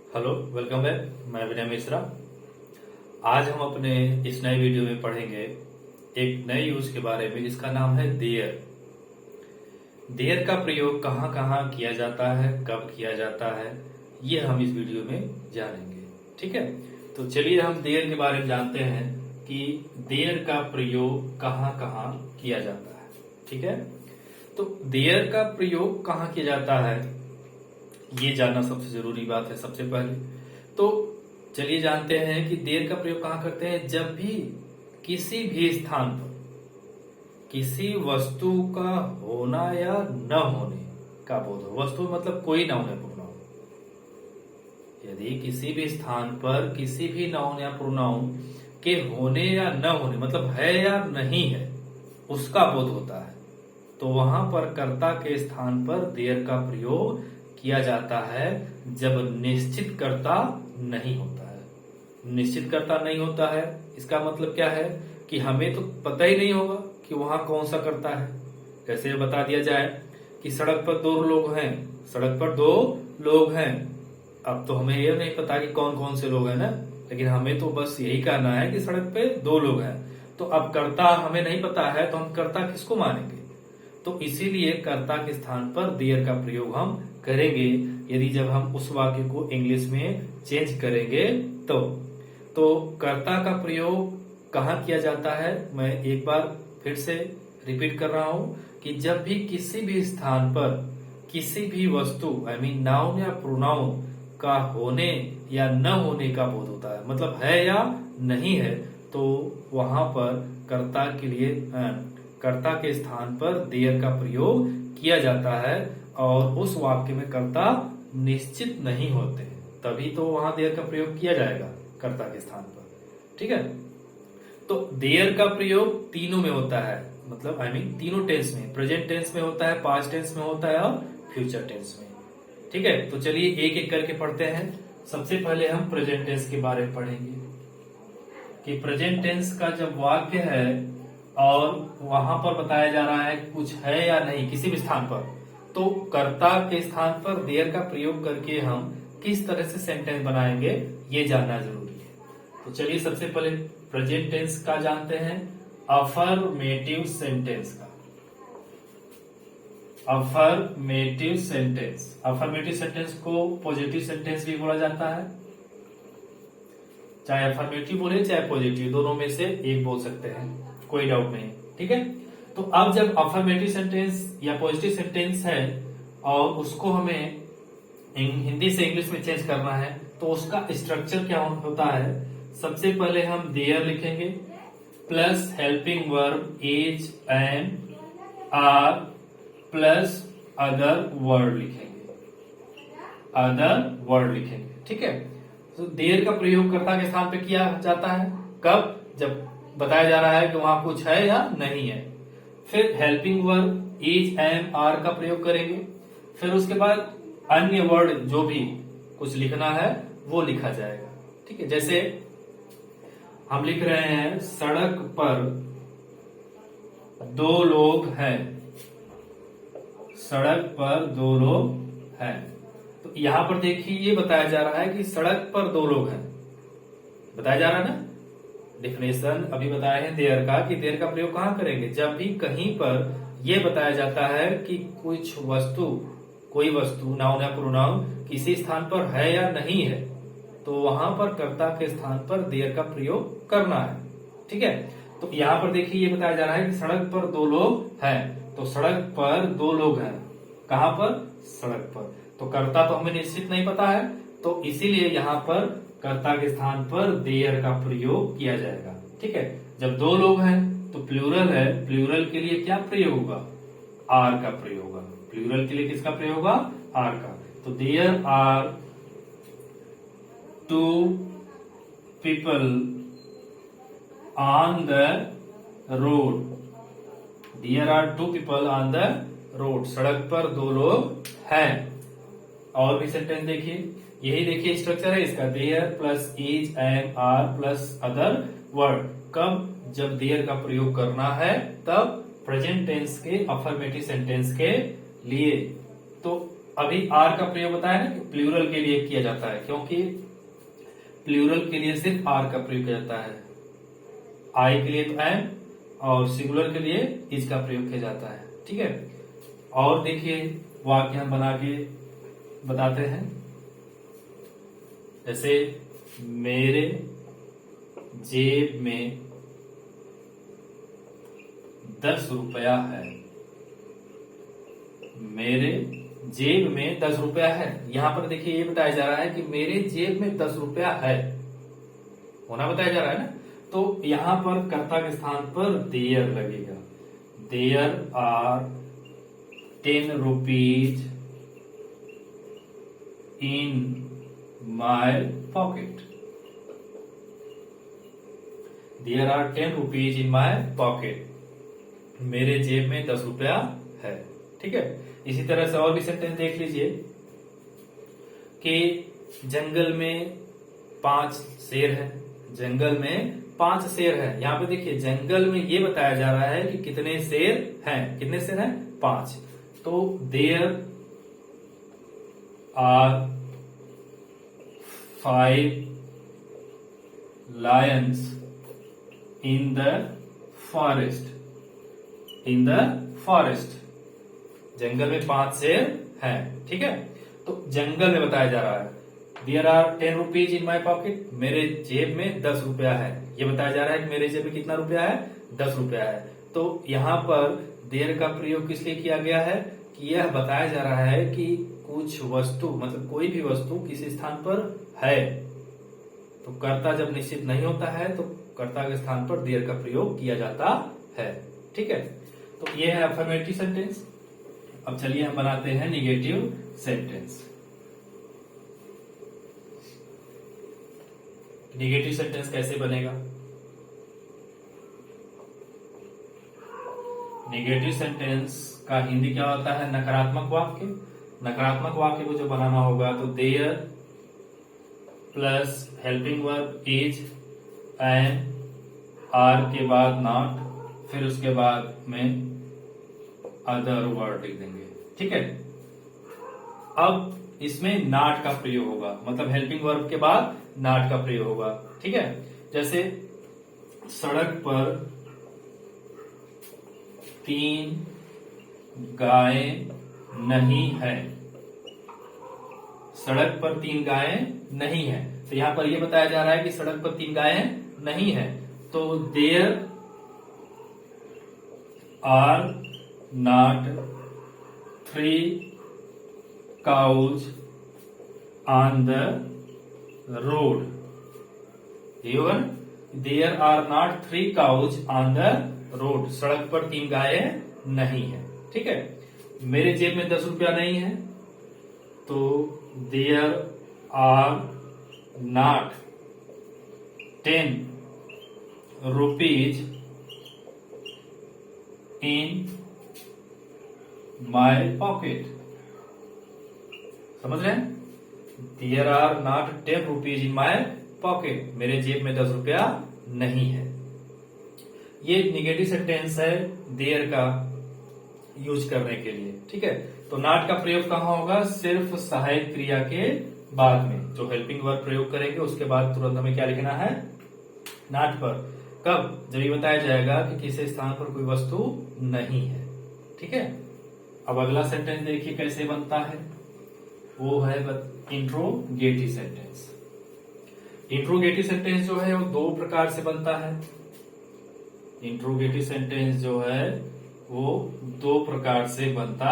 Hello, welcome back. मैं विनय मिश्रा। आज हम अपने इस नए वीडियो में पढ़ेंगे एक नए यूज के बारे में जिसका नाम है देयर। देयर का प्रयोग कहाँ कहाँ किया जाता है, कब किया जाता है, ये हम इस वीडियो में जानेंगे। ठीक है, तो चलिए हम देयर के बारे में जानते हैं कि देयर का प्रयोग कहाँ कहाँ किया जाता है। ठीक है, तो देयर का प्रयोग कहाँ किया जाता है ये जानना सबसे जरूरी बात है। सबसे पहले तो चलिए जानते हैं कि देर का प्रयोग कहाँ करते हैं। जब भी किसी भी स्थान पर किसी वस्तु का होना या न होने का बोध हो, वस्तु मतलब कोई नाउन या प्रोनाउन, यदि किसी भी स्थान पर किसी भी नाउन या प्रोनाउन के होने या न होने मतलब है या नहीं है उसका बोध होता है, तो वहां पर कर्ता के स्थान पर देयर का प्रयोग किया जाता है जब निश्चित कर्ता नहीं होता है। निश्चित कर्ता नहीं होता है इसका मतलब क्या है कि हमें तो पता ही नहीं होगा कि वहां कौन सा कर्ता है। जैसे बता दिया जाए कि सड़क पर दो लोग हैं, सड़क पर दो लोग हैं। अब तो हमें यह नहीं पता कि कौन कौन से लोग हैं ना, लेकिन हमें तो बस यही कहना है कि सड़क पे दो लोग हैं। तो अब कर्ता हमें नहीं पता है तो हम कर्ता किसको मानेंगे। तो इसीलिए कर्ता के स्थान पर देयर का प्रयोग हम करेंगे यदि जब हम उस वाक्य को इंग्लिश में चेंज करेंगे तो कर्ता का प्रयोग कहाँ किया जाता है, मैं एक बार फिर से रिपीट कर रहा हूं कि जब भी किसी भी स्थान पर किसी भी वस्तु नाउन या प्रोनाउन का होने या न होने का बोध होता है, मतलब है या नहीं है, तो वहां पर कर्ता के लिए कर्ता के स्थान पर देयर का प्रयोग किया जाता है। और उस वाक्य में कर्ता निश्चित नहीं होते तभी तो वहां देयर का प्रयोग किया जाएगा कर्ता के स्थान पर। ठीक है, तो देयर का प्रयोग तीनों में होता है, मतलब तीनों टेंस में, प्रेजेंट टेंस में होता है, पास्ट टेंस में होता है और फ्यूचर टेंस में। ठीक है, तो चलिए एक एक करके पढ़ते हैं। सबसे पहले हम प्रेजेंट टेंस के बारे में पढ़ेंगे कि प्रेजेंट टेंस का जब वाक्य है और वहां पर बताया जा रहा है कुछ है या नहीं किसी भी स्थान पर, तो कर्ता के स्थान पर देयर का प्रयोग करके हम किस तरह से सेंटेंस बनाएंगे ये जानना जरूरी है। तो चलिए सबसे पहले प्रेजेंट टेंस का जानते हैं, अफर्मेटिव सेंटेंस का। अफर्मेटिव सेंटेंस, अफर्मेटिव सेंटेंस को पॉजिटिव सेंटेंस भी बोला जाता है। चाहे अफर्मेटिव बोले चाहे पॉजिटिव, दोनों में से एक बोल सकते हैं, कोई डाउट नहीं। ठीक है, तो अब जब अफर्मेटिव सेंटेंस या पॉजिटिव सेंटेंस है और उसको हमें हिंदी से इंग्लिश में चेंज करना है तो उसका स्ट्रक्चर क्या होता है। सबसे पहले हम देयर लिखेंगे plus helping verb is am are plus other word लिखेंगे, अदर वर्ड लिखेंगे। ठीक है, तो देयर का प्रयोग कर्ता के स्थान पे किया जाता है कब, जब बताया जा रहा है कि वहां कुछ है या नहीं है। फिर helping verb is am are का प्रयोग करेंगे। फिर उसके बाद अन्य वर्ड जो भी कुछ लिखना है वो लिखा जाएगा। ठीक है, जैसे हम लिख रहे हैं सड़क पर दो लोग हैं, सड़क पर दो लोग हैं। तो यहां पर देखिए ये बताया जा रहा है कि सड़क पर दो लोग हैं, बताया जा रहा है ना। डिफिनेशन अभी बताया है देयर का कि देयर का प्रयोग कहां करेंगे, जब भी कहीं पर यह बताया जाता है कि कुछ वस्तु, कोई वस्तु नाउन या प्रोनाउन किसी स्थान पर है या नहीं है, तो वहां पर कर्ता के स्थान पर देयर का प्रयोग करना है। ठीक है, तो यहां पर देखिए ये बताया जा रहा है कि सड़क पर दो लोग हैं, तो सड़क पर दो लोग हैं, कहां पर, सड़क पर। तो कर्ता तो हमें निश्चित नहीं पता है, तो इसीलिए यहां पर कर्ता के स्थान पर देयर का प्रयोग किया जाएगा। ठीक है, जब दो लोग हैं तो प्लूरल है, प्लूरल के लिए क्या प्रयोग होगा, आर का प्रयोग होगा। प्लूरल के लिए किसका प्रयोग होगा, आर का। तो there are two people on the road, there are two people on the road, सड़क पर दो लोग हैं। और भी सेंटेंस देखिए, यही देखिए स्ट्रक्चर है इसका, there plus is am are plus other word. कब, जब देयर का प्रयोग करना है तब प्रेजेंट टेंस के अफर्मेटिव सेंटेंस के लिए। तो अभी आर का प्रयोग बताया ना कि प्लूरल के लिए किया जाता है, क्योंकि प्लूरल के लिए सिर्फ आर का प्रयोग किया जाता है, आई के लिए तो एम और सिंगुलर के लिए इज का प्रयोग किया जाता है। ठीक है, और देखिए वाक्य हम बना के बताते हैं, जैसे मेरे जेब में 10 रुपया है। मेरे जेब में 10 रुपया है। यहां पर देखिए ये बताया जा रहा है कि मेरे जेब में 10 रुपया है, होना बताया जा रहा है ना। तो यहां पर कर्ता के स्थान पर देयर लगेगा। There are 10 rupees in my pocket. There are 10 rupees in my pocket. मेरे जेब में 10 रुपया है। ठीक है, इसी तरह से और भी सेंटेंस देख लीजिए कि जंगल में 5 शेर है। जंगल में 5 शेर है। यहां पे देखिए जंगल में ये बताया जा रहा है कि कितने शेर हैं। कितने शेर हैं? 5। तो there are 5 lions in the forest. In the forest, जंगल में 5 शेर हैं। ठीक है, तो जंगल में बताया जा रहा है there are 10 rupees in my pocket. मेरे जेब में 10 रुपया है। ये बताया जा रहा है कि मेरे जेब में कितना रुपया है? 10 रुपया है। तो यहां पर देयर का प्रयोग किस लिए किया गया है कि यह बताया जा रहा है कि कुछ वस्तु, मतलब कोई भी वस्तु किसी स्थान पर है, तो कर्ता जब निश्चित नहीं होता है तो कर्ता के स्थान पर देयर का प्रयोग किया जाता है। ठीक है, तो ये है अफर्मेटिव सेंटेंस। अब चलिए हम बनाते हैं निगेटिव सेंटेंस। निगेटिव सेंटेंस कैसे बनेगा? निगेटिव सेंटेंस का हिंदी क्या होता है? नकारात्मक वाक्य। नकारात्मक वाक्य को जो बनाना होगा तो there plus helping verb is and are के बाद नॉट, फिर उसके बाद में अदर वर्ड लिख देंगे। ठीक है, अब इसमें नॉट का प्रयोग होगा, मतलब हेल्पिंग वर्ब के बाद नॉट का प्रयोग होगा। ठीक है, जैसे सड़क पर 3 गायें नहीं है। सड़क पर 3 गायें नहीं है, तो यहां पर यह बताया जा रहा है कि सड़क पर 3 गायें नहीं है। तो there are not 3 cows on the road। ये होगा ना, there are not 3 cows on the road। सड़क पर 3 गायें नहीं है। ठीक है, मेरे जेब में 10 रुपया नहीं है, तो there are not 10 rupees in my pocket. समझ रहे हैं? There are not 10 rupees in my pocket. मेरे जेब में 10 रुपया नहीं है। ये निगेटिव सेंटेंस है देयर का यूज करने के लिए। ठीक है, तो नॉट का प्रयोग कहां होगा? सिर्फ सहायक क्रिया के बाद में, जो हेल्पिंग वर्ब प्रयोग करेंगे उसके बाद तुरंत हमें क्या लिखना है? नॉट पर। कब? जब ये बताया जाएगा कि किसी स्थान पर कोई वस्तु नहीं है। ठीक है, अब अगला सेंटेंस देखिए कैसे बनता है। वो है इंट्रोगेटिव सेंटेंस। इंट्रोगेटिव सेंटेंस जो है वो 2 प्रकार से बनता है। इंट्रोगेटिव सेंटेंस जो है वो 2 प्रकार से बनता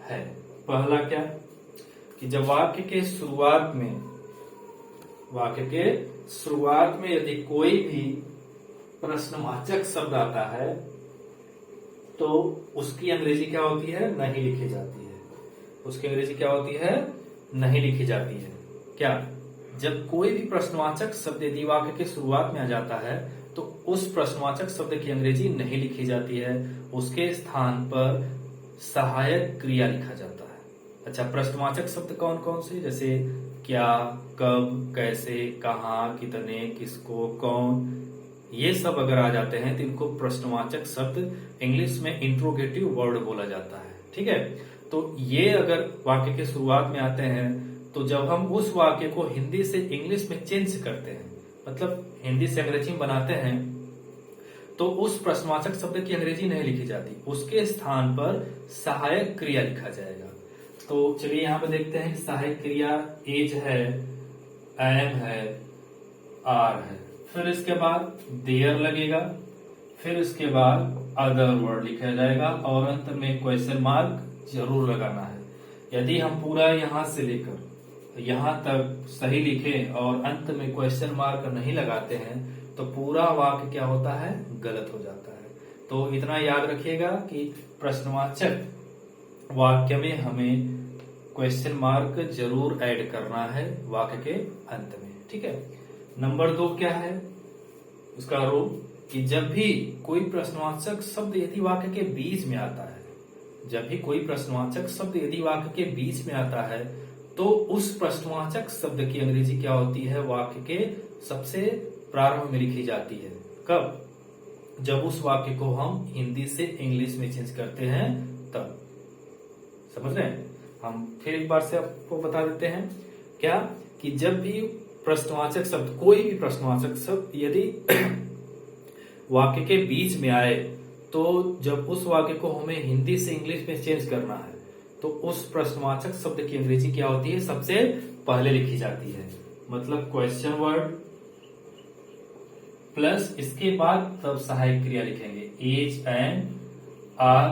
है। पहला क्या कि जब वाक्य के शुरुआत में यदि कोई भी प्रश्नवाचक शब्द आता है तो उसकी अंग्रेजी क्या होती है? नहीं लिखी जाती है। उसकी अंग्रेजी क्या होती है? नहीं लिखी जाती है। क्या? जब कोई भी प्रश्नवाचक शब्द यदि वाक्य के शुरुआत में आ जाता है तो उस प्रश्नवाचक शब्द की अंग्रेजी नहीं लिखी जाती है, उसके स्थान पर सहायक क्रिया लिखा जाता है। अच्छा, प्रश्नवाचक शब्द कौन कौन से? जैसे क्या, कब, कैसे, कहाँ, कितने, किसको, कौन, ये सब अगर आ जाते हैं तो इनको प्रश्नवाचक शब्द इंग्लिश में इंट्रोगेटिव वर्ड बोला जाता है। ठीक है, तो ये अगर वाक्य के शुरुआत में आते हैं तो जब हम उस वाक्य को हिंदी से इंग्लिश में चेंज करते हैं, मतलब हिंदी से अंग्रेजी में बनाते हैं, तो उस प्रश्नवाचक शब्द की अंग्रेजी नहीं लिखी जाती, उसके स्थान पर सहायक क्रिया लिखा जाएगा। तो चलिए यहाँ पे देखते हैं कि सहायक क्रिया एज है, एम है, आर है, फिर इसके बाद देयर लगेगा, फिर इसके बाद अदर वर्ड लिखा जाएगा और अंत में क्वेश्चन मार्क जरूर लगाना है। यदि हम पूरा यहां से लेकर यहां तक सही लिखें और अंत में क्वेश्चन मार्क नहीं लगाते हैं तो पूरा वाक्य क्या होता है, गलत हो जाता है। तो इतना याद रखिएगा कि प्रश्नवाचक वाक्य में हमें क्वेश्चन मार्क जरूर ऐड करना है वाक्य के अंत में, ठीक है। नंबर 2 क्या है उसका रूल, कि जब भी कोई प्रश्नवाचक शब्द यदि वाक्य के बीच में आता है, जब भी कोई प्रश्नवाचक शब्द यदि वाक्य के बीच में आता है तो उस प्रश्नवाचक शब्द की अंग्रेजी क्या होती है, वाक्य के सबसे प्रारंभ में लिखी जाती है। कब? जब उस वाक्य को हम हिंदी से इंग्लिश में चेंज करते हैं तब। समझ रहे हैं? हम फिर एक बार से आपको बता देते हैं क्या, कि जब भी प्रश्नवाचक शब्द, कोई भी प्रश्नवाचक शब्द यदि वाक्य के बीच में आए तो जब उस वाक्य को हमें हिंदी से इंग्लिश में चेंज करना है तो उस प्रश्नवाचक शब्द की अंग्रेजी क्या होती है, सबसे पहले लिखी जाती है। मतलब क्वेश्चन वर्ड प्लस इसके बाद तब सहायक क्रिया लिखेंगे, एज एंड आर,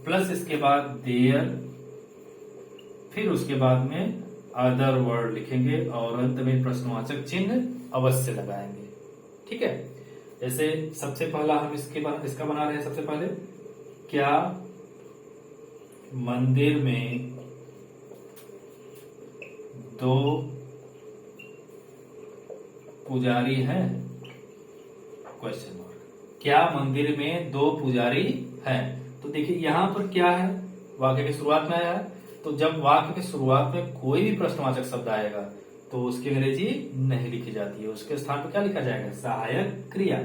प्लस इसके बाद देयर, फिर उसके बाद में अदर वर्ड लिखेंगे और अंत में प्रश्नवाचक चिन्ह अवश्य लगाएंगे, ठीक है। जैसे सबसे पहला हम इसका बना रहे हैं, सबसे पहले क्या मंदिर में 2 पुजारी हैं, क्वेश्चन मार्क। क्या मंदिर में 2 पुजारी हैं? तो देखिए यहां पर क्या है, वाक्य की शुरुआत में आया है, तो जब वाक्य की शुरुआत में कोई भी प्रश्नवाचक शब्द आएगा तो उसकी अंग्रेजी नहीं लिखी जाती है, उसके स्थान पर क्या लिखा जाएगा, सहायक क्रिया।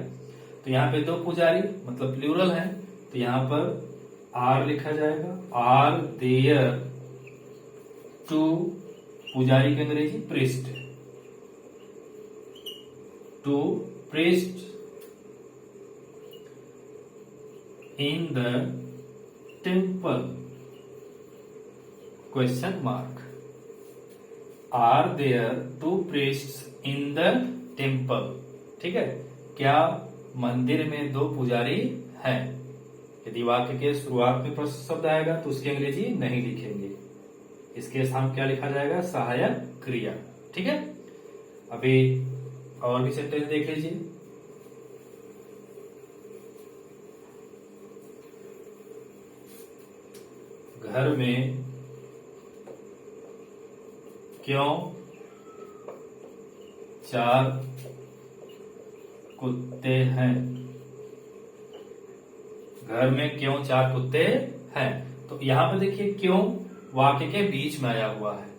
तो यहाँ पे 2 पुजारी मतलब प्लूरल है, तो यहाँ पर आर लिखा जाएगा, आर देयर 2 पुजारी की अंग्रेजी priest, 2 priest in the temple, question mark. Are there 2 priests in the temple, ठीक है। क्या मंदिर में 2 पुजारी हैं? यदि वाक्य के शुरुआत में प्रश्न शब्द आएगा तो उसकी अंग्रेजी नहीं लिखेंगे, इसके स्थान क्या लिखा जाएगा, सहायक क्रिया, ठीक है। अभी और भी सेंटेंस देख लीजिए। घर में क्यों 4 कुत्ते हैं? घर में क्यों 4 कुत्ते हैं? तो यहां पर देखिए क्यों वाक्य के बीच में आया हुआ है।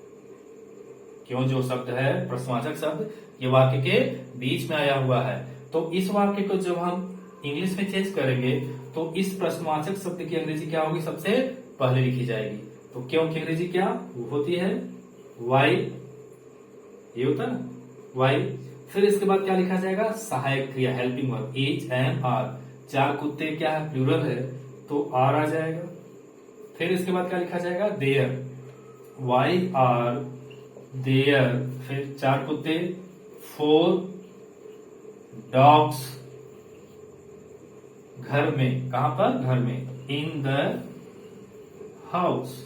क्यों जो शब्द है प्रश्नवाचक शब्द, ये वाक्य के बीच में आया हुआ है। तो इस वाक्य को जब हम इंग्लिश में चेंज करेंगे तो इस प्रश्नवाचक शब्द की अंग्रेजी क्या होगी, सबसे पहले लिखी जाएगी। तो क्यों की अंग्रेजी क्या होती है, वाई, ये होता है वाई। फिर इसके बाद क्या लिखा जाएगा, सहायक क्रिया, helping verb, is am are. 4 कुत्ते क्या है, प्लूरल है, तो आर आ जाएगा। फिर इसके बाद क्या लिखा जाएगा, देयर, वाई आर देयर, फिर 4 कुत्ते, 4 डॉग्स, घर में, कहां पर, घर में, इन द हाउस,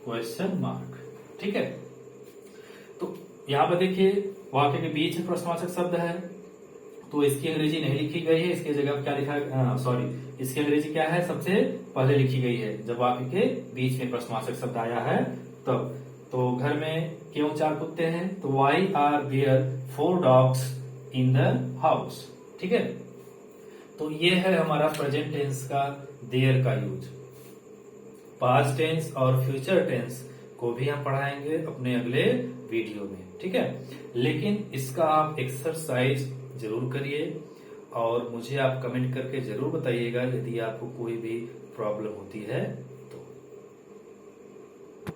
क्वेश्चन मार्क, ठीक है। तो यहां पर देखिए वाक्य के बीच में प्रश्नवाचक शब्द है तो इसकी अंग्रेजी नहीं लिखी गई है, इसकी जगह क्या लिखा है, सॉरी, इसकी अंग्रेजी क्या है, सबसे पहले लिखी गई है जब वाक्य के बीच में प्रश्नवाचक शब्द आया है तब। तो घर में क्यों 4 कुत्ते हैं, तो why are there 4 dogs in the house, ठीक है। तो ये है हमारा प्रेजेंट टेंस का देयर का यूज। पास्ट टेंस और फ्यूचर टेंस को भी हम पढ़ाएंगे अपने अगले वीडियो में, ठीक है। लेकिन इसका आप एक्सरसाइज जरूर करिए और मुझे आप कमेंट करके जरूर बताइएगा यदि आपको कोई भी प्रॉब्लम होती है